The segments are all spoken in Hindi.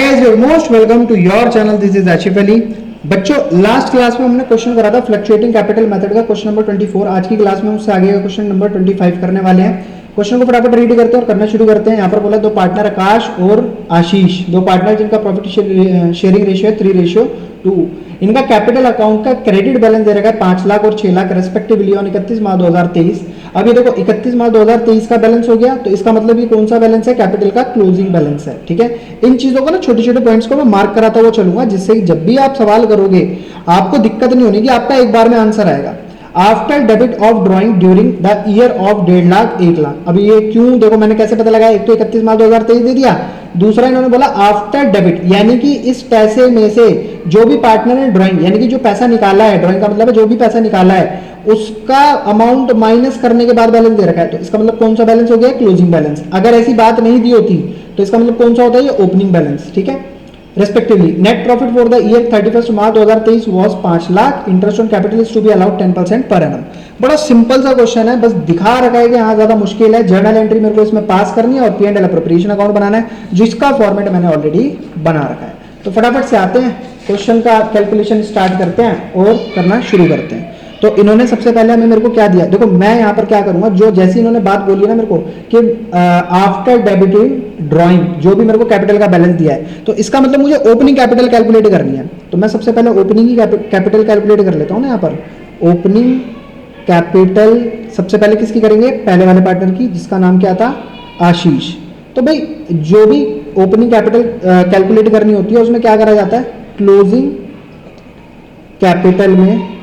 Guys, you're most welcome to your channel. This is Asif Ali. बच्चों, लास्ट क्लास में हमने क्वेश्चन करा था फ्लक्चुएटिंग कैपिटल मेथड का, क्वेश्चन नंबर 24। आज की क्लास में उससे आगे का क्वेश्चन नंबर 25 करने वाले हैं। क्वेश्चन को फटाफट रीड करते हैं और करना शुरू करते हैं। यहाँ पर बोला दो पार्टनर आकाश और आशीष, दो पार्टनर जिनका प्रॉफिट शेयरिंग रेशियो है 3:2। इनका कैपिटल अकाउंट का क्रेडिट बैलेंस दे रखा है 5 लाख और 6 लाख रेस्पेक्टिवली ऑन 31 मार्च 2023। अब ये देखो 31 मार्च 2023 का बैलेंस हो गया, तो इसका मतलब ये कौन सा बैलेंस है? कैपिटल का क्लोजिंग बैलेंस है। ठीक है, इन चीजों को ना छोटे छोटे पॉइंट्स को मैं मार्क कराता हुआ चलूंगा, जिससे जब भी आप सवाल करोगे आपको दिक्कत नहीं होगी, आपका एक बार में आंसर आएगा। After debit of drawing during the year of 1.5 lakh 1 lakh. अभी ये क्यों, देखो मैंने कैसे पता लगाया, एक तो 31 मार्च 2023 दे दिया, दूसरा इन्होंने बोला आफ्टर डेबिट, यानी कि इस पैसे में से जो भी पार्टनर ने ड्राइंग, यानी कि जो पैसा निकाला है, ड्राइंग का मतलब है जो भी पैसा निकाला है उसका अमाउंट माइनस करने के बाद बैलेंस दे रखा है, तो इसका मतलब कौन सा बैलेंस हो गया? Closing balance. अगर ऐसी बात नहीं दी होती तो इसका मतलब कौन सा होता है? ये ओपनिंग बैलेंस। ठीक है, respectively net profit for the year 31 March 2023 was 5 lakh. Interest on capital is to be allowed 10% per annum. बड़ा सिंपल सा क्वेश्चन है, बस दिखा रखा है कि हाँ ज्यादा मुश्किल है। जर्नल एंट्री मेरे को इसमें पास करनी है और P&L अप्रोप्रिएशन अकाउंट बनाना है, जिसका फॉर्मेट मैंने ऑलरेडी बना रखा है। तो फटाफट से आते हैं, क्वेश्चन का कैलकुलेशन स्टार्ट करते हैं और करना शुरू करते हैं। तो इन्होंने सबसे पहले हमें मेरे को क्या दिया, देखो मैं यहाँ पर क्या करूंगा, जो जैसी इन्होंने बात बोली ना मेरे को कि आफ्टर डेबिटिंग ड्राइंग जो भी मेरे को कैपिटल का बैलेंस दिया है, तो इसका मतलब मुझे ओपनिंग कैपिटल कैलकुलेट करनी है। तो मैं सबसे पहले ओपनिंग ही कैपिटल कैलकुलेट कर लेता हूँ ना। यहाँ पर ओपनिंग कैपिटल सबसे पहले किसकी करेंगे? पहले वाले पार्टनर की, जिसका नाम क्या था? आशीष। तो भाई जो भी ओपनिंग कैपिटल कैलकुलेट करनी होती है उसमें क्या करा जाता है? क्लोजिंग कैपिटल में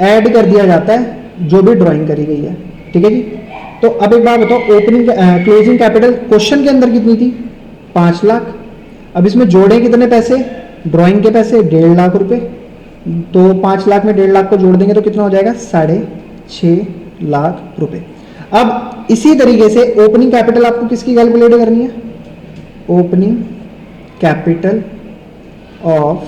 ऐड कर दिया जाता है जो भी ड्राइंग करी गई है। ठीक है जी। तो अब एक बात बताओ, ओपनिंग क्लोजिंग कैपिटल क्वेश्चन के अंदर कितनी थी? 5 लाख। अब इसमें जोड़े कितने पैसे? ड्राइंग के पैसे 1.5 लाख रुपए। तो 5 लाख में 1.5 लाख को जोड़ देंगे तो कितना हो जाएगा? 6.5 लाख रुपए। अब इसी तरीके से ओपनिंग कैपिटल आपको किसकी कैलकुलेट करनी है? ओपनिंग कैपिटल ऑफ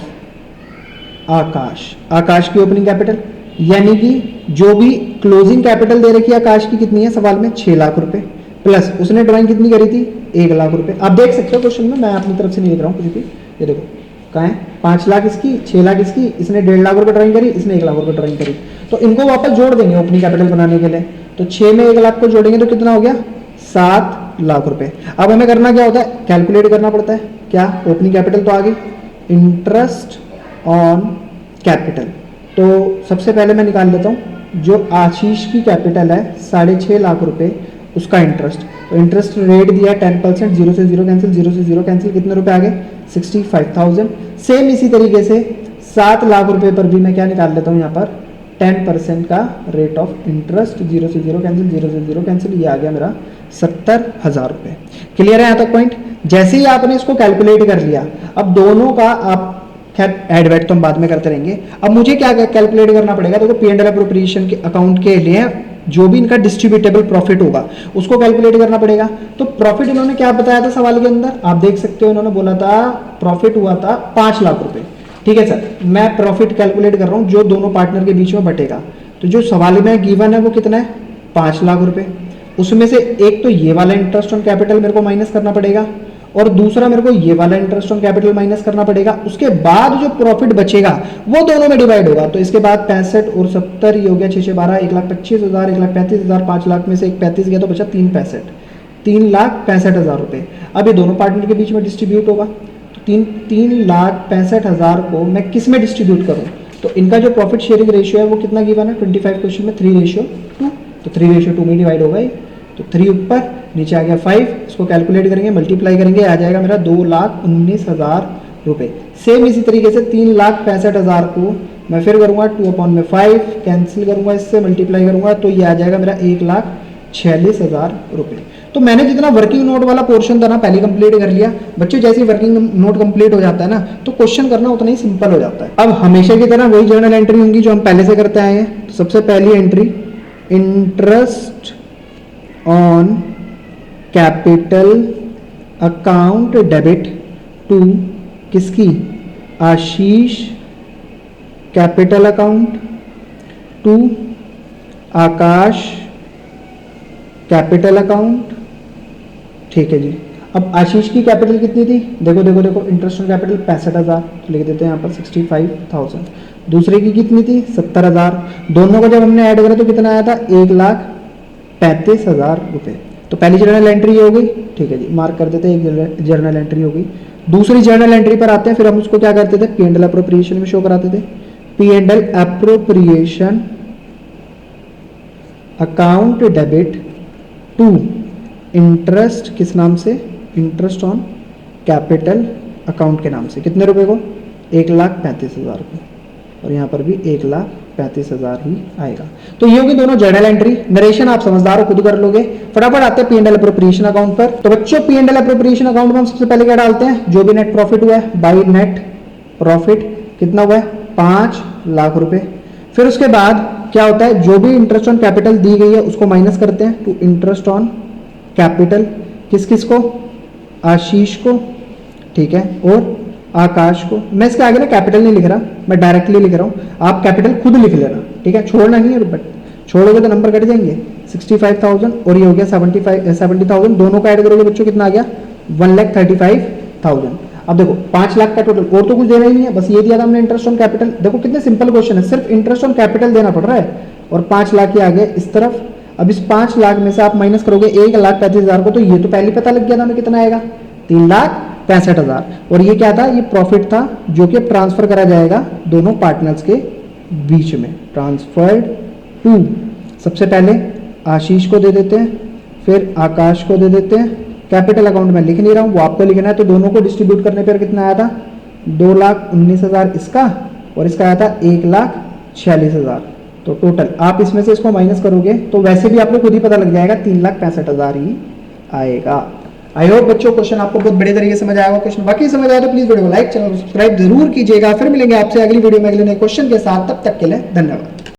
आकाश, आकाश की ओपनिंग कैपिटल, यानी कि जो भी क्लोजिंग कैपिटल दे रखी है आकाश की कितनी है सवाल में? 6 लाख रुपए, प्लस उसने ड्राइंग कितनी करी थी? 1 लाख रुपए। आप देख सकते हो क्वेश्चन में, मैं अपनी तरफ से नहीं लिख रहा हूँ कुछ भी। ये देखो कहाँ है? 5 लाख इसकी, 6 लाख इसकी, इसने 1.5 लाख रुपए ड्राइंग करी, इसने 1 लाख रुपए ड्राइंग करी। तो इनको वापस जोड़ देंगे ओपनिंग कैपिटल बनाने के लिए। तो 6 में 1 लाख को जोड़ेंगे तो कितना हो गया? 7 लाख रुपए। अब हमें करना क्या होता है? कैलकुलेट करना पड़ता है। क्या? ओपनिंग कैपिटल तो आ गई, इंटरेस्ट ऑन कैपिटल। तो सबसे पहले मैं निकाल लेता हूँ जो आशीष की कैपिटल है 6.5 लाख रुपए, उसका इंटरेस्ट। तो इंटरेस्ट रेट दिया 10%, 0 से 0 कैंसिल, 0 से 0 कैंसिल, कितने रुपए आ गए? 65,000। सेम इसी तरीके से 7 लाख रुपए पर भी मैं क्या निकाल लेता हूँ यहाँ पर? 10% का रेट ऑफ इंटरेस्ट, 0 से 0 कैंसिल, 0 से 0 कैंसिल, ये आ गया मेरा 70,000 रुपए। क्लियर है यहाँ तक पॉइंट? जैसे ही आपने इसको कैलकुलेट कर लिया, अब दोनों का आप खैर ऐड वैड तो हम बाद में करते रहेंगे। अब मुझे क्या कैलकुलेट करना पड़ेगा? देखो P&L अप्रोप्रिएशन के अकाउंट के लिए जो भी इनका डिस्ट्रीब्यूटेबल प्रॉफिट होगा उसको कैलकुलेट करना पड़ेगा। तो प्रॉफिट इन्होंने क्या बताया था सवाल के अंदर? आप देख सकते हो, इन्होंने बोला था प्रॉफिट हुआ था 5 लाख रुपए। ठीक है सर, मैं प्रॉफिट कैलकुलेट कर रहा हूँ जो दोनों पार्टनर के बीच में बटेगा। तो जो सवाल में गिवन है वो कितना है? 5 लाख रुपए। उसमें से एक तो ये वाला इंटरेस्ट ऑन कैपिटल मेरे को माइनस करना पड़ेगा, और दूसरा मेरे को ये वाला इंटरेस्ट ऑन कैपिटल माइनस करना पड़ेगा। उसके बाद जो प्रॉफिट बचेगा वो दोनों में डिवाइड होगा। तो इसके बाद 65 और 70, ये हो गया 6 से 12, 1,25,000, 1,35,000, 5 लाख में से 1,35 गया तो बचा 3,65, 3,65,000 रुपए। अब ये दोनों पार्टनर के बीच में डिस्ट्रीब्यूट होगा। तो 3,65,000 को मैं किस में डिस्ट्रीब्यूट करूँ? तो इनका जो प्रॉफिट शेयरिंग रेशियो है वो कितना गिवन है? 25 क्वेश्चन में 3:2। तो 3:2 में डिवाइड होगा। तो 3 ऊपर, नीचे आ गया 5, इसको कैलकुलेट करेंगे, मल्टीप्लाई करेंगे, आ जाएगा मेरा 2,19,000 रुपए। सेम इसी तरीके से 3,65,000 को मैं फिर करूंगा 2/5, कैंसिल करूंगा, इससे मल्टीप्लाई करूंगा, तो ये आ जाएगा मेरा 1,46,000 रुपए। तो मैंने जितना वर्किंग नोट वाला पोर्शन था ना पहले कंप्लीट कर लिया। बच्चों जैसे वर्किंग नोट कंप्लीट हो जाता है ना तो क्वेश्चन करना उतना ही सिंपल हो जाता है। अब हमेशा की तरह वही जर्नल एंट्री होंगी जो हम पहले से करते आए हैं। तो सबसे पहली entry, interest on capital account debit to किसकी? Ashish capital account, to Akash capital account. ठीक है जी। अब आशीष की कैपिटल कितनी थी, देखो देखो देखो, इंटरेस्ट ऑन कैपिटल 65,000, तो लिख देते हैं यहाँ पर 65,000। दूसरे की कितनी थी 70,000, दोनों को जब हमने ऐड करा तो कितना आया था 1,35,000 रुपये। तो पहली जर्नल एंट्री ये हो गई, ठीक है जी, मार्क कर देते हैं, एक जर्नल एंट्री हो गई। दूसरी जर्नल एंट्री पर आते हैं, फिर हम उसको क्या करते थे, पी एंड एल अप्रोप्रिएशन में शो कराते थे। P and L appropriation account debit to interest, किस नाम से, इंटरेस्ट ऑन कैपिटल अकाउंट के नाम से, कितने रुपए को 1,35,000 रुपये, और यहाँ पर भी 1,35,000 ही आएगा। तो ये होगी दोनों जर्नल एंट्री। नरेशन आप समझदार हो, खुद कर लोगे। फटाफट आते हैं P and L appropriation account पर। तो बच्चों P and L appropriation account में हम सबसे पहले क्या डालते हैं, जो भी नेट प्रॉफिट हुआ है बाई नेट प्रॉफिट, कितना हुआ है 5 लाख रुपए। फिर उसके बाद क्या होता है, जो भी इंटरेस्ट ऑन कैपिटल दी गई है उसको माइनस करते हैं टू इंटरेस्ट ऑन कैपिटल, किस किस को, आशीष को, ठीक है, और आकाश को। मैं इसके आगे ना कैपिटल नहीं लिख रहा, मैं डायरेक्टली लिख रहा हूँ, आप कैपिटल खुद लिख लेना, ठीक है, छोड़ना नहीं है, बट छोड़ोगे तो नंबर कट जाएंगे। 65,000 और ये हो गया 70,000, दोनों का ऐड करोगे बच्चों कितना आ गया 1,35,000। अब देखो 5 लाख का टोटल, और तो कुछ देना ही नहीं है, बस ये दिया था हमने इंटरेस्ट ऑन कैपिटल। देखो कितने सिंपल क्वेश्चन है, सिर्फ इंटरेस्ट ऑन कैपिटल देना पड़ रहा है, और 5 लाख ही आ गए इस तरफ। अब इस 5 लाख में से आप माइनस करोगे 1,35,000 को, तो ये तो पहले पता लग गया था हमें कितना आएगा 3,65,000। और ये क्या था, ये प्रॉफिट था जो कि ट्रांसफर करा जाएगा दोनों पार्टनर्स के बीच में, ट्रांसफर्ड टू, सबसे पहले आशीष को दे देते हैं, फिर आकाश को दे देते हैं। कैपिटल अकाउंट में लिख नहीं रहा हूँ, वो आपको लिखना है, तो दोनों को डिस्ट्रीब्यूट करने पर कितना आया था 2,19,000 इसका, और इसका आया था 1,46,000। तो टोटल आप इसमें से इसको माइनस करोगे तो वैसे भी आपको खुद ही पता लग जाएगा 3,65,000 ही आएगा। आई होप बच्चों क्वेश्चन आपको बहुत बड़े तरीके से समझ आएगा। क्वेश्चन बाकी समझ आया तो प्लीज वीडियो को लाइक, चैनल को सब्सक्राइब जरूर कीजिएगा। फिर मिलेंगे आपसे अगली वीडियो में अगले नए क्वेश्चन के साथ, तब तक के लिए धन्यवाद।